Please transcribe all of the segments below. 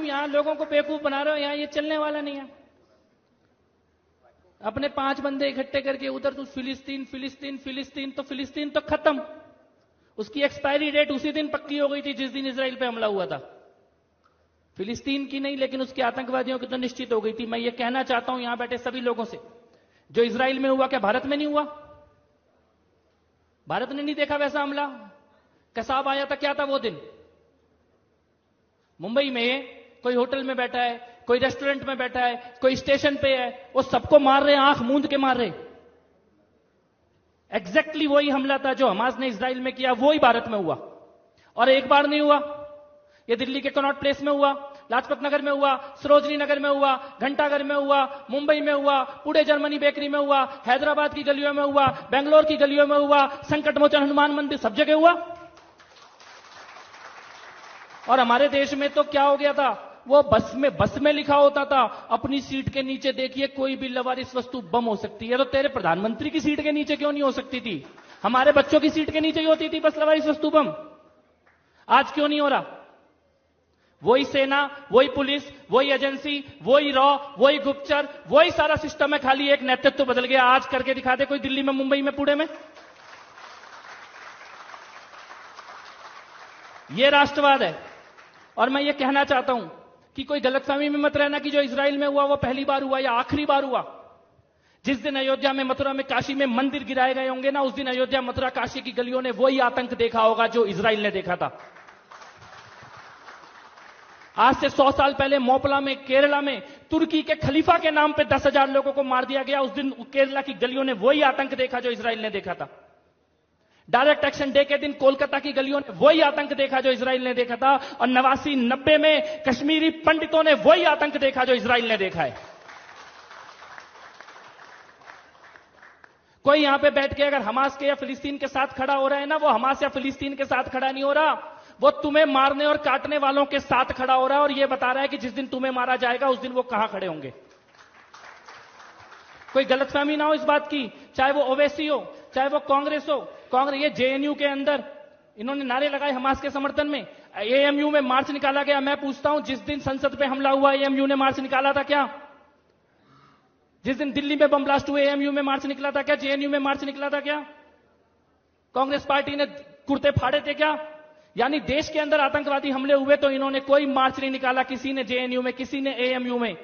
यहां लोगों को बेवकूफ बना रहे हो, यहां ये चलने वाला नहीं है। अपने 5 बंदे इकट्ठे करके उधर तू फिलिस्तीन फिलिस्तीन फिलिस्तीन, तो फिलिस्तीन तो खत्म, उसकी एक्सपायरी डेट उसी दिन पक्की हो गई थी जिस दिन इजराइल पे हमला हुआ था। फिलिस्तीन की नहीं, लेकिन उसके आतंकवादियों की तो निश्चित हो गई थी। मैं ये कहना चाहता हूं यहां बैठे सभी लोगों से, जो इजराइल में हुआ क्या भारत में नहीं हुआ? भारत ने नहीं देखा वैसा हमला? कसाब आया था, क्या था वो दिन? मुंबई में कोई होटल में बैठा है, कोई रेस्टोरेंट में बैठा है, कोई स्टेशन पे है, वो सबको मार रहे, आंख मूंद के मार रहे। एग्जैक्टली वही हमला था जो हमास ने इजराइल में किया, वही भारत में हुआ। और एक बार नहीं हुआ, ये दिल्ली के कनॉट प्लेस में हुआ, लाजपत नगर में हुआ, सरोजनी नगर में हुआ, घंटाघर में हुआ, मुंबई में हुआ, पुणे जर्मनी बेकरी में हुआ, हैदराबाद की गलियों में हुआ, बेंगलोर की गलियों में हुआ, संकट मोचन हनुमान मंदिर, सब जगह हुआ। और हमारे देश में तो क्या हो गया था, वो बस में लिखा होता था अपनी सीट के नीचे देखिए कोई भी लवारिस वस्तु बम हो सकती है। तो तेरे प्रधानमंत्री की सीट के नीचे क्यों नहीं हो सकती थी? हमारे बच्चों की सीट के नीचे ही होती थी बस लवारिस वस्तु बम। आज क्यों नहीं हो रहा? वही सेना, वही पुलिस, वही एजेंसी, वही रॉ, वही गुप्तचर, वही सारा सिस्टम है, खाली एक नेतृत्व बदल गया। आज करके दिखा दे कोई दिल्ली में, मुंबई में, पुणे में। ये राष्ट्रवाद है। और मैं ये कहना चाहता हूं कि कोई गलतफहमी में मत रहना कि जो इजराइल में हुआ वो पहली बार हुआ या आखिरी बार हुआ। जिस दिन अयोध्या में, मथुरा में, काशी में मंदिर गिराए गए होंगे ना, उस दिन अयोध्या, मथुरा, काशी की गलियों ने वही आतंक देखा होगा जो इजराइल ने देखा था। आज से 100 साल पहले मोपला में, केरला में, तुर्की के खलीफा के नाम पे 10,000 लोगों को मार दिया गया। उस दिन केरला की गलियों ने वही आतंक देखा जो इजराइल ने देखा था। डायरेक्ट एक्शन डे के दिन कोलकाता की गलियों ने वही आतंक देखा जो इजराइल ने देखा था। और 89-90 में कश्मीरी पंडितों ने वही आतंक देखा जो इजराइल ने देखा है। कोई यहां पे बैठ के अगर हमास के या फिलिस्तीन के साथ खड़ा हो रहा है ना, वो हमास या फिलिस्तीन के साथ खड़ा नहीं हो रहा, वो तुम्हें मारने और काटने वालों के साथ खड़ा हो रहा है। और ये बता रहा है कि जिस दिन तुम्हें मारा जाएगा उस दिन वो कहां खड़े होंगे। कोई गलतफहमी ना हो इस बात की, चाहे वो ओवैसी हो, चाहे वो कांग्रेस हो। कांग्रेस, ये जेएनयू के अंदर इन्होंने नारे लगाए हमास के समर्थन में, एएमयू में मार्च निकाला गया। मैं पूछता हूं, जिस दिन संसद पे हमला हुआ एएमयू ने मार्च निकाला था क्या? जिस दिन दिल्ली में बम ब्लास्ट हुए एएमयू में मार्च निकला था क्या? जेएनयू में मार्च निकला था क्या? कांग्रेस पार्टी ने कुर्ते फाड़े थे क्या? यानी देश के अंदर आतंकवादी हमले हुए तो इन्होंने कोई मार्च नहीं निकाला, किसी ने जेएनयू में, किसी ने एएमयू में,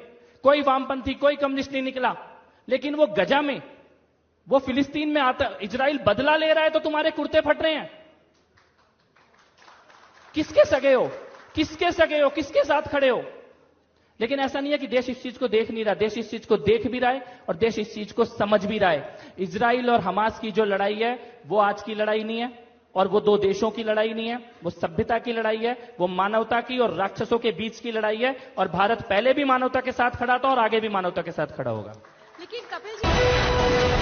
कोई वामपंथी, कोई कम्युनिस्ट नहीं निकला। लेकिन वो गजा में, वो फिलिस्तीन में आता, इजराइल बदला ले रहा है तो तुम्हारे कुर्ते फट रहे हैं। किसके सगे हो? किसके सगे हो? किसके साथ खड़े हो? लेकिन ऐसा नहीं है कि देश इस चीज को देख नहीं रहा, देश इस चीज को देख भी रहा है और देश इस चीज को समझ भी रहा है। इजराइल और हमास की जो लड़ाई है वो आज की लड़ाई नहीं है, और वो दो देशों की लड़ाई नहीं है, वो सभ्यता की लड़ाई है, वो मानवता की और राक्षसों के बीच की लड़ाई है। और भारत पहले भी मानवता के साथ खड़ा था और आगे भी मानवता के साथ खड़ा होगा। लेकिन कपिल जी